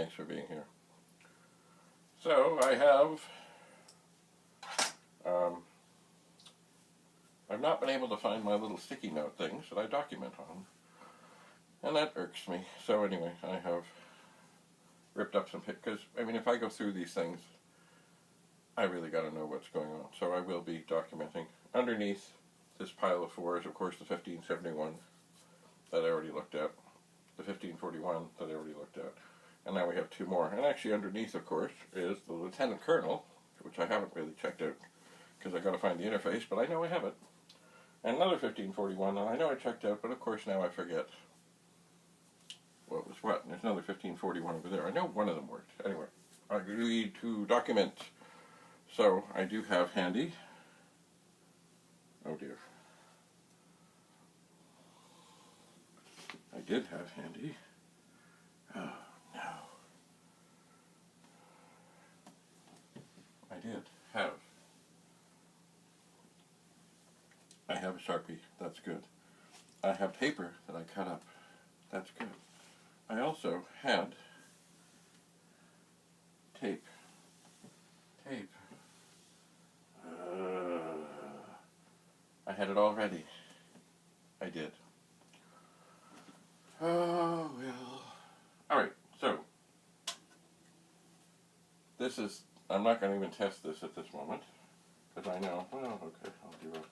thanks for being here. So I have, I've not been able to find my little sticky note things that I document on, and that irks me. So anyway, I have ripped up some because I mean, if I go through these things, I really got to know what's going on. So I will be documenting. Underneath this pile of 4 is, of course, the 1571 that I already looked at, the 1541 that I already looked at, and now we have 2 more. And actually underneath, of course, is the Lieutenant Colonel, which I haven't really checked out because I got to find the interface, but I know I have it. And another 1541 that I know I checked out, but of course now I forget what was what. And there's another 1541 over there. I know one of them worked. Anyway, I need to document. So I do have handy. Oh dear. I did have handy. Oh no. I did have. I have a Sharpie. That's good. I have paper that I cut up. That's good. I also had tape. Tape. I had it all ready. I did. Oh, well. Alright, so. This is, I'm not going to even test this at this moment. Because I know, well, okay, I'll do it.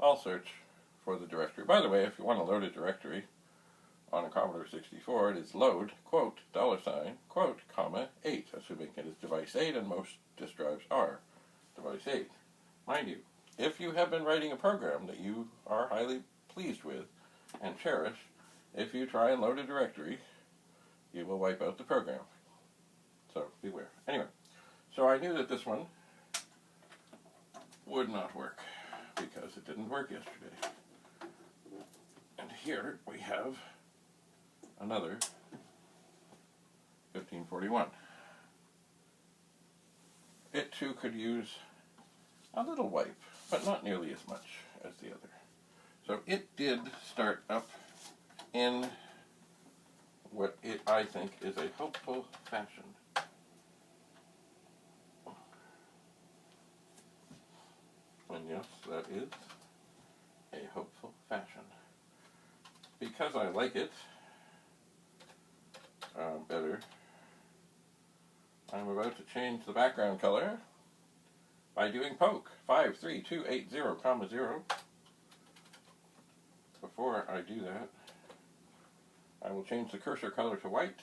I'll search for the directory. By the way, if you want to load a directory on a Commodore 64, it is load, quote, $, quote, comma, 8, assuming it is device 8, and most disk drives are device 8. Mind you, if you have been writing a program that you are highly pleased with and cherish, if you try and load a directory, you will wipe out the program. So beware. Anyway, so I knew that this one would not work because it didn't work yesterday. And here we have another 1541. It too could use a little wipe, but not nearly as much as the other. So it did start up in what I think is a hopeful fashion. And yes, that is a hopeful fashion. Because I like it better, I'm about to change the background color by doing poke 53280, 0. Before I do that, I will change the cursor color to white,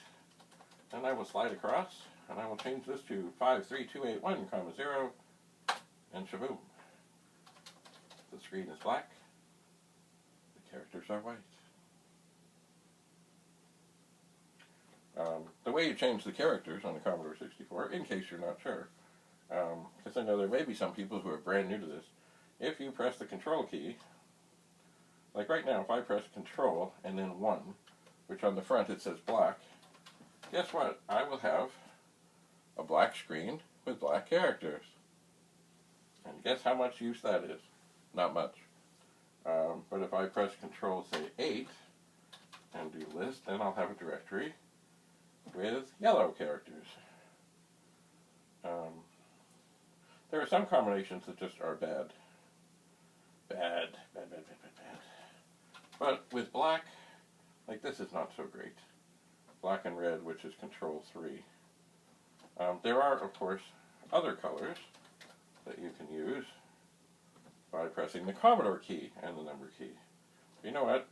and I will slide across, and I will change this to 53281, 0, and shaboom. The screen is black, the characters are white. The way you change the characters on the Commodore 64, in case you're not sure, because I know there may be some people who are brand new to this, if you press the control key, like right now, if I press control and then 1, which on the front it says black, guess what? I will have a black screen with black characters. And guess how much use that is? Not much. But if I press control, say 8, and do list, then I'll have a directory with yellow characters. There are some combinations that just are bad. Bad. But with black, like this is not so great. Black and red, which is control 3. There are, of course, other colors that you can use by pressing the Commodore key and the number key. You know what?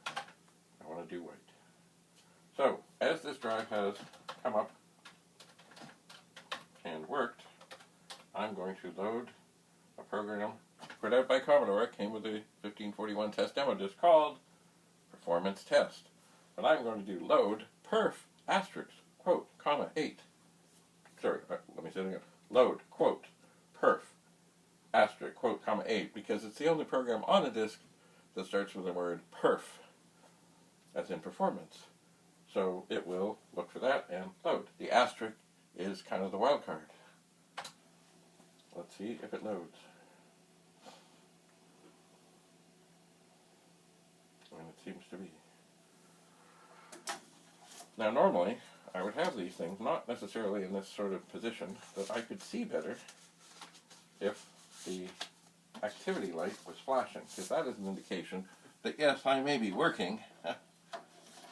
I want to do white. So, as this drive has come up and worked, I'm going to load a program put out by Commodore. It came with a 1541 test demo disc called Performance Test. But I'm going to do load perf asterisk quote comma 8. Sorry, let me say it again. Load quote perf asterisk quote comma 8, because it's the only program on the disk that starts with the word perf, as in performance. So it will look for that and load. The asterisk is kind of the wild card. Let's see if it loads. And it seems to be. Now normally I would have these things not necessarily in this sort of position, that I could see better if the activity light was flashing, because that is an indication that yes, I may be working,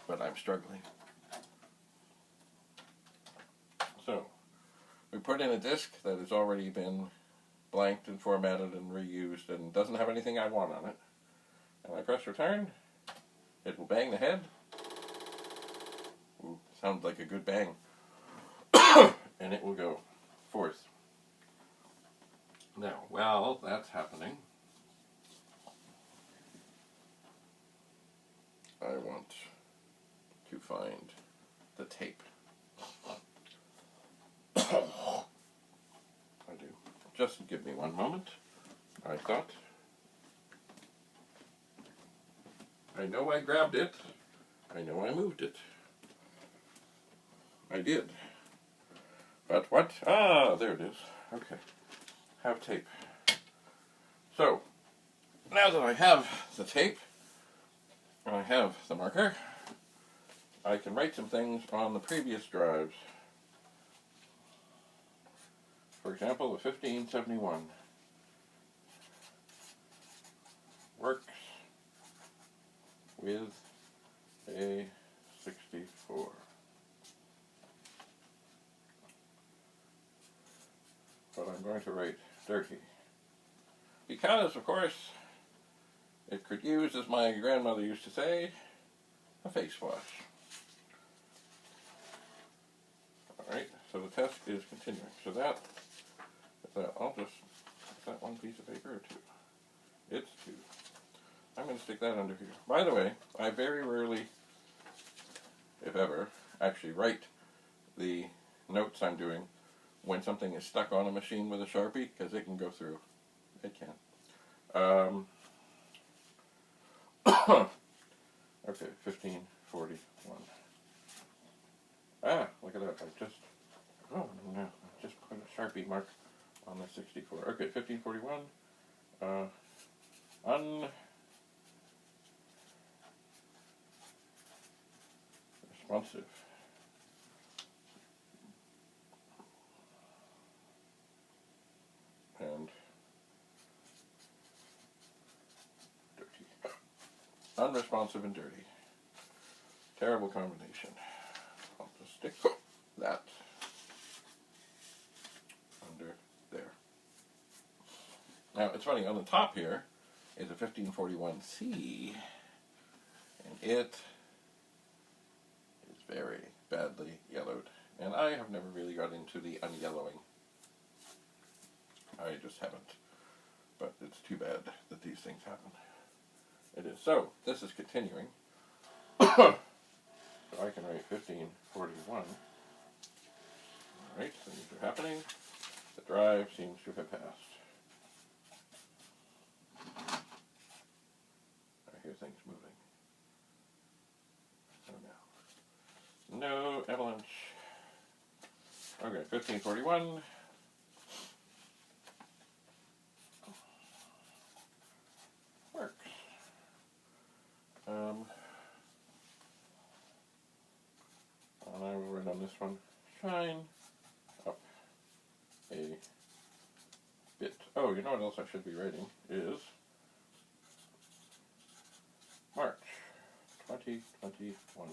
but I'm struggling. So, we put in a disk that has already been blanked and formatted and reused and doesn't have anything I want on it. And I press return, it will bang the head. Ooh, sounds like a good bang. And it will go forth. Now, while that's happening, I want to find the tape. I do. Just give me one moment. I thought. I know I grabbed it. I know I moved it. I did. But what? Ah, there it is. Okay. Have tape. So, now that I have the tape, and I have the marker, I can write some things on the previous drives. For example, the 1571 works with a 64. But I'm going to write dirty. Because, of course, it could use, as my grandmother used to say, a face wash. Alright, so the test is continuing. So I'll just, is that one piece of paper or two? It's two. I'm going to stick that under here. By the way, I very rarely, if ever, actually write the notes I'm doing when something is stuck on a machine with a Sharpie, because it can go through. It can. Okay, 1541. Ah, look at that. I just put a Sharpie mark on the 64. Okay, 1541. Unresponsive. And dirty. Unresponsive and dirty. Terrible combination. I'll just stick that under there. Now, it's funny, on the top here is a 1541C, and it is very badly yellowed. And I have never really got into the unyellowing. I just haven't. But it's too bad that these things happen. It is. So, this is continuing. So I can write 1541. Alright, things are happening. The drive seems to have passed. I hear things moving. Oh no. No avalanche. Okay, 1541. Works. And I will write on this one, shine up a bit. Oh, you know what else I should be writing is March 2021.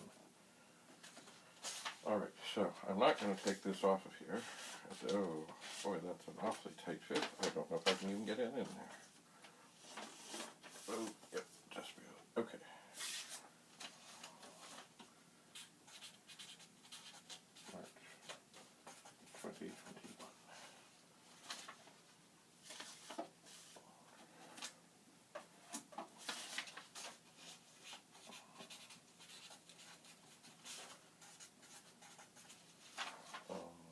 Alright, so I'm not going to take this off of here. Oh, boy, that's an awfully tight fit. I don't know if I can even get it in there. Oh, yep, just barely. Okay. March 2021.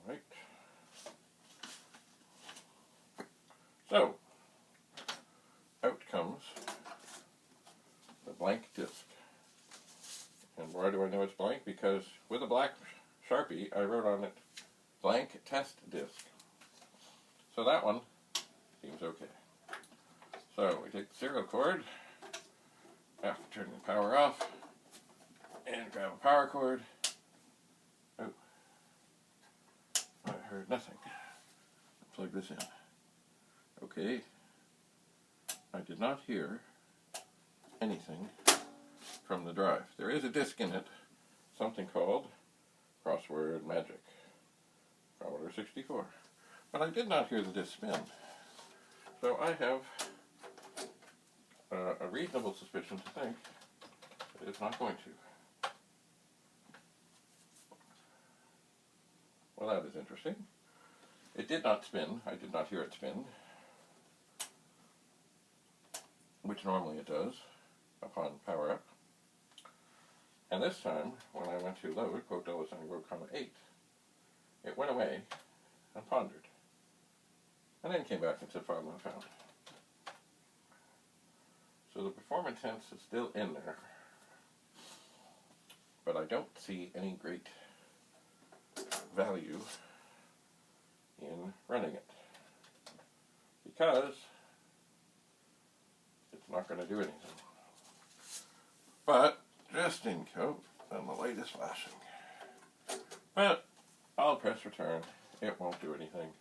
Alright. So, out comes the blank disc. And why do I know it's blank? Because with a black Sharpie, I wrote on it, blank test disc. So that one seems okay. So we take the serial cord, after turning the power off, and grab a power cord, heard nothing. Plug this in. Okay. I did not hear anything from the drive. There is a disk in it, something called Crossword Magic, Commodore 64. But I did not hear the disk spin. So I have a reasonable suspicion to think that it's not going to. Well, that is interesting. It did not spin. I did not hear it spin, which normally it does upon power up. And this time, when I went to load, quote $, quote, comma 8, it went away and pondered. And then came back and said file not found. So the performance tense is still in there. But I don't see any great value in running it, because it's not going to do anything. But just in case, and the light is flashing. But I'll press return. It won't do anything.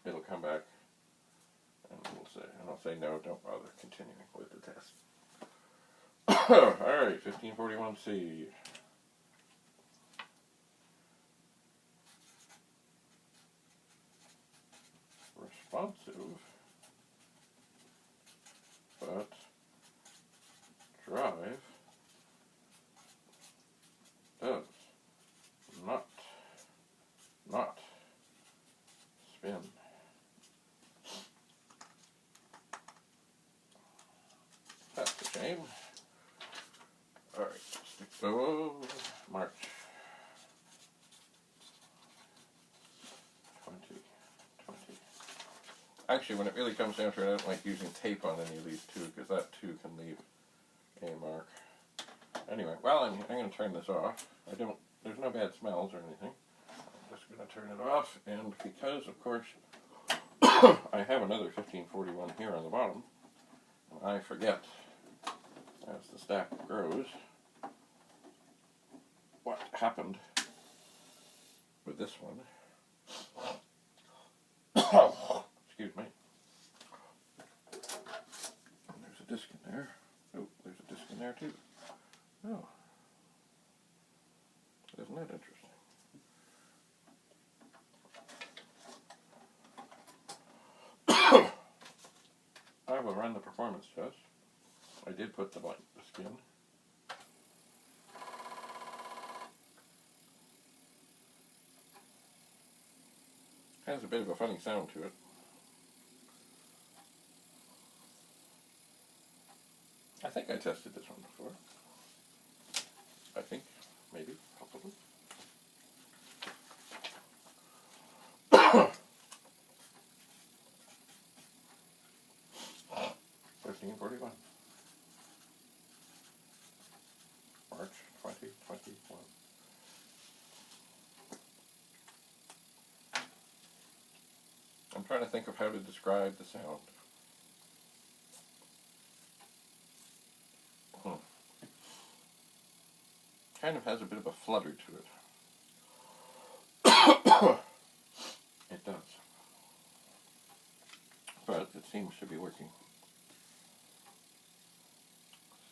It'll come back, and I'll say no. Don't bother continuing with the test. All right, 1541C. Responsive, but drive does not spin. That's a shame. All right, stick photo, March 2020. Actually, when it really comes down to it, I don't like using tape on any of these too, because that too can leave a mark. Anyway, well, I'm going to turn this off. There's no bad smells or anything. I'm just going to turn it off, and because, of course, I have another 1541 here on the bottom, and I forget, as the stack grows, what happened with this one. Excuse me. And there's a disc in there. Oh, there's a disc in there too. Oh. Isn't that interesting? I will run the performance test. I did put the disc in. Has a bit of a funny sound to it. I think I tested this one before. I think, maybe, possibly. 1541. March 2021. I'm trying to think of how to describe the sound. Kind of has a bit of a flutter to it. It does. But it seems to be working.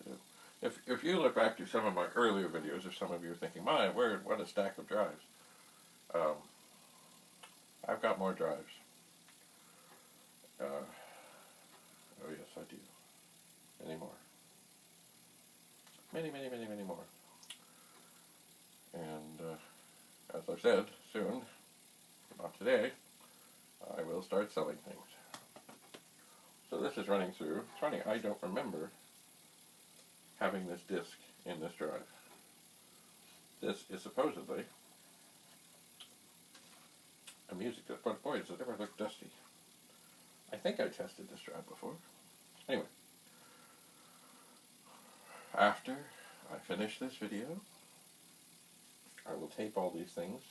So, if you look back to some of my earlier videos, if some of you are thinking, my word, what a stack of drives. I've got more drives. Oh yes, I do. Many more. Many, many, many, many more. And as I've said, soon, not today, I will start selling things. So this is running through. It's funny, I don't remember having this disc in this drive. This is supposedly a music disc, but boy, does it ever look dusty. I think I tested this drive before. Anyway, after I finish this video, I will tape all these things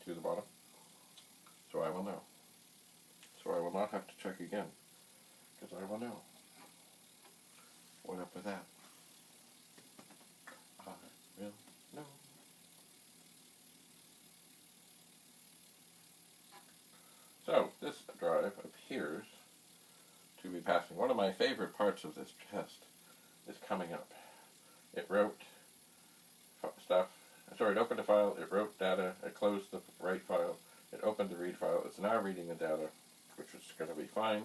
to the bottom, so I will know. So I will not have to check again, because I will know. What up with that? I will know. So this drive appears to be passing. One of my favorite parts of this test is coming up. It wrote stuff. Sorry, it opened a file, it wrote data, it closed the write file, it opened the read file. It's now reading the data, which is going to be fine.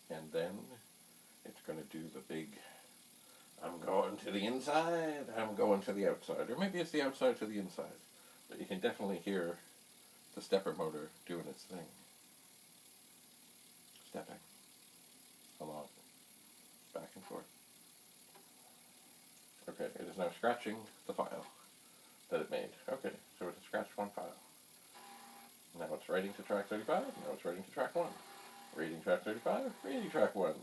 And then it's going to do the big, I'm going to the inside, I'm going to the outside. Or maybe it's the outside to the inside. But you can definitely hear the stepper motor doing its thing. Stepping along, back and forth. Okay, it is now scratching the file that it made. Okay, so it has scratched one file. Now it's writing to track 35, now it's writing to track 1. Reading track 35, reading track 1.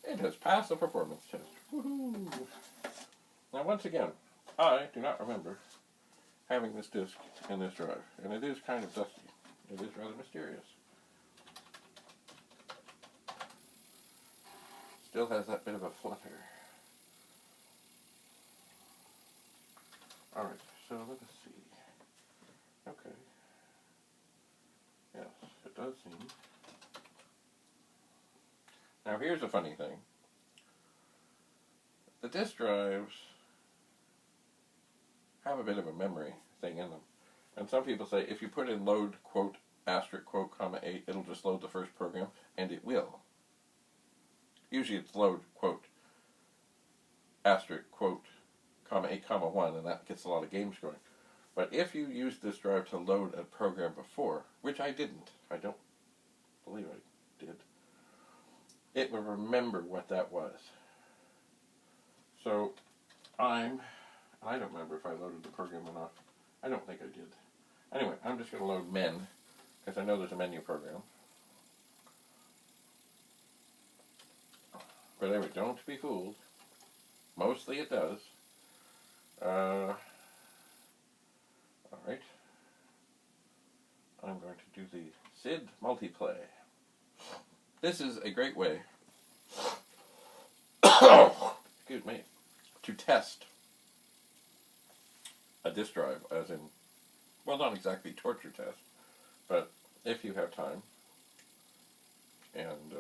It has passed the performance test. Woohoo! Now once again, I do not remember having this disk in this drive, and it is kind of dusty. It is rather mysterious. Still has that bit of a flutter. Alright, so let us see. Okay. Yes, it does seem. Now here's a funny thing. The disk drives have a bit of a memory thing in them. And some people say if you put in load quote asterisk quote comma 8, it'll just load the first program, and it will. Usually it's load quote asterisk quote comma 8 comma 1, and that gets a lot of games going. But if you use this drive to load a program before, which I didn't, I don't believe I did, it will remember what that was. So I don't remember if I loaded the program or not. I don't think I did. Anyway, I'm just going to load men, because I know there's a menu program. But anyway, don't be fooled. Mostly it does. Alright. I'm going to do the SID multiplay. This is a great way, excuse me, to test a disk drive, as in, well, not exactly torture test, but if you have time, and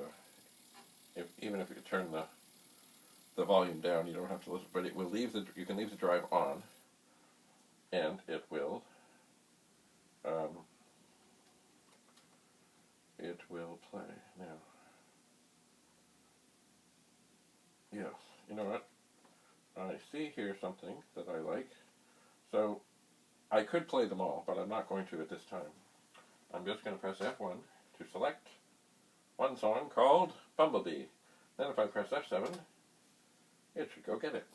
even if you turn the volume down, you don't have to listen, but it will leave you can leave the drive on, and it will play. Now, yes, you know what? I see here something that I like. So I could play them all, but I'm not going to at this time. I'm just going to press F1 to select one song called Bumblebee. Then if I press F7, it should go get it.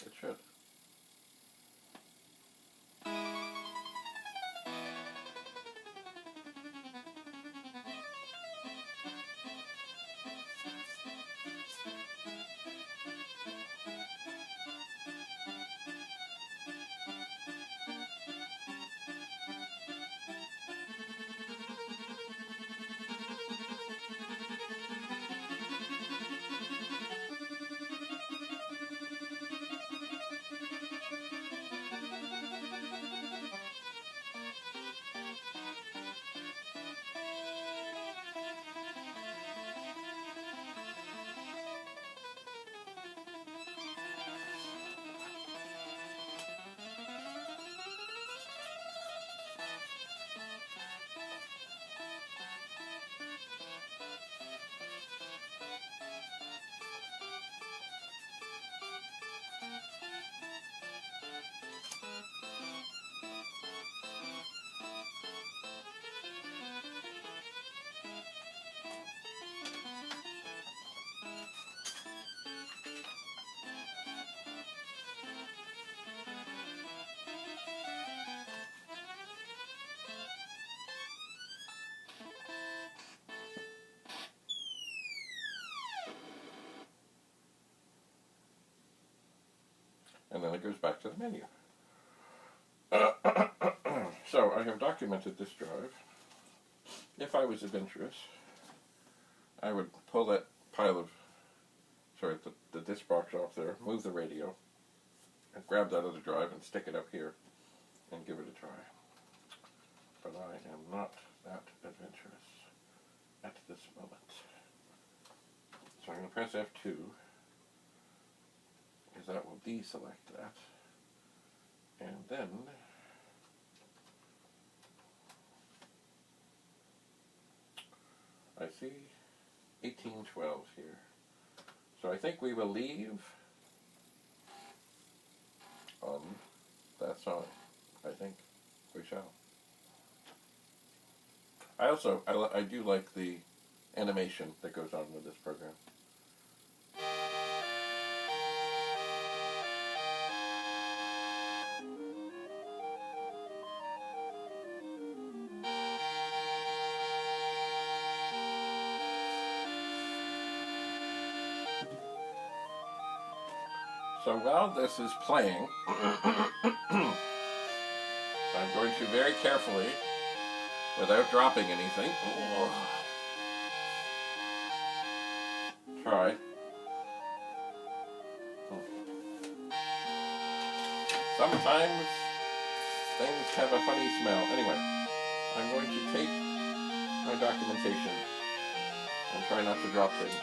It should. And then it goes back to the menu. So I have documented this drive. If I was adventurous, I would pull that pile of, sorry, the disk box off there, move the radio, and grab that other drive and stick it up here and give it a try. But I am not that adventurous at this moment. So I'm going to press F2, because that will deselect that. And then I see 1812 here. So I think we will leave on that song. I think we shall. I do like the animation that goes on with this program. So while this is playing, I'm going to very carefully, without dropping anything, try. Sometimes things have a funny smell. Anyway, I'm going to tape my documentation and try not to drop things.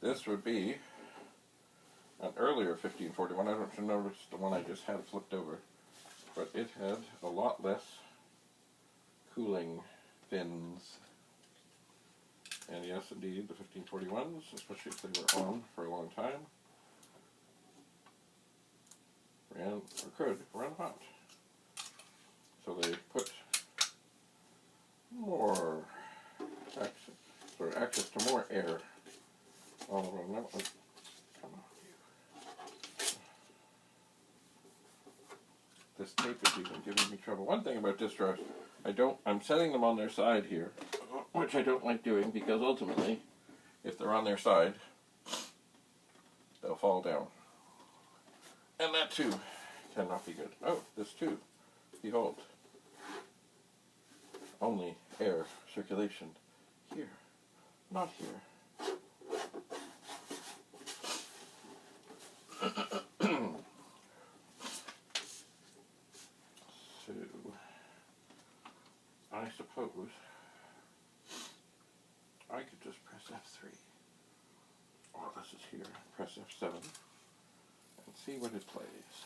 This would be an earlier 1541. I don't notice the one I just had flipped over, but it had a lot less cooling fins. And yes, indeed, the 1541s, especially if they were on for a long time, ran, or could, run hot. So they put more access to more air all around that one. Come on, you. This tape is even giving me trouble. One thing about disk drives, I'm setting them on their side here, which I don't like doing because ultimately, if they're on their side, they'll fall down. And that too cannot be good. Oh, this too. Behold. Only air circulation here, not here. So, I suppose I could just press F3. Oh, this is here. Press F7 and see what it plays.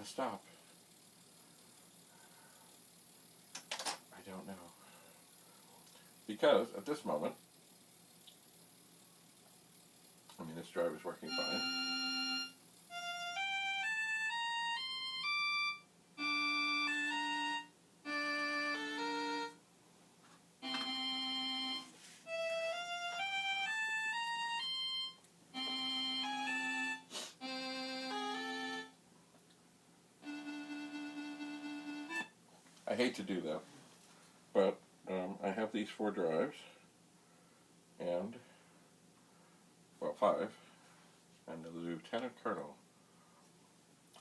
to stop? I don't know. Because at this moment, I mean, this drive is working fine. I hate to do that, but I have these 4 drives, and, well, 5, and the lieutenant colonel,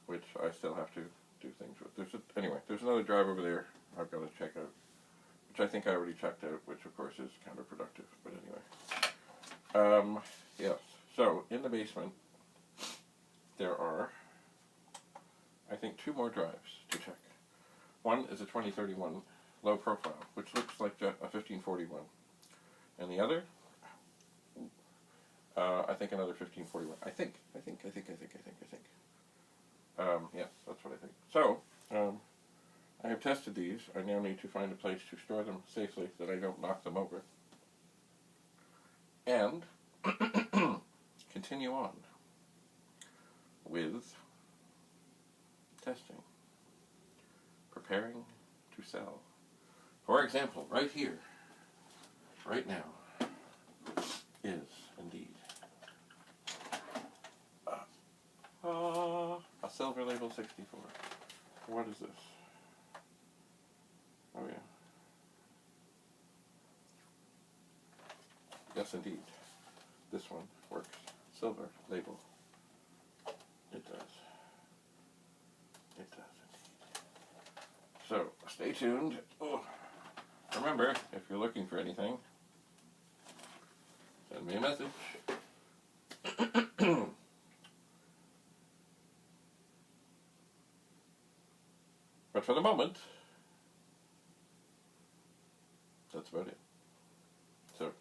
which I still have to do things with. Anyway, there's another drive over there I've got to check out, which I think I already checked out, which of course is counterproductive, but anyway. Yes, so in the basement there are, I think, 2 more drives to check. One is a 2031 low profile, which looks like a 1541, and the other, I think another 1541. I think. Yes, that's what I think. So, I have tested these. I now need to find a place to store them safely so that I don't knock them over. And continue on with testing. Preparing to sell. For example, right here, right now, is indeed a silver label 64. What is this? Oh yeah. Yes, indeed. This one works. Silver label. It does. It does indeed. So, stay tuned. Oh. Remember, if you're looking for anything, send me a message. But for the moment, that's about it. So,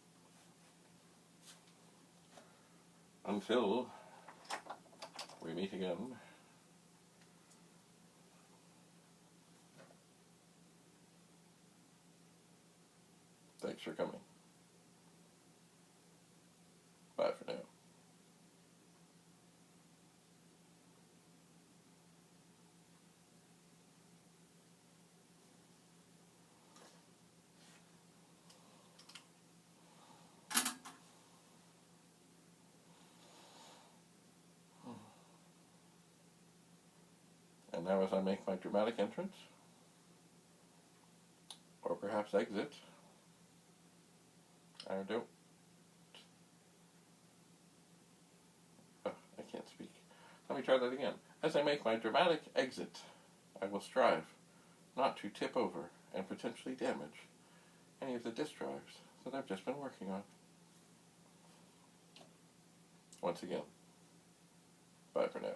until we meet again, thanks for coming. Bye for now. And now as I make my dramatic entrance, or perhaps exit, I don't, I can't speak. Let me try that again. As I make my dramatic exit, I will strive not to tip over and potentially damage any of the disk drives that I've just been working on. Once again, bye for now.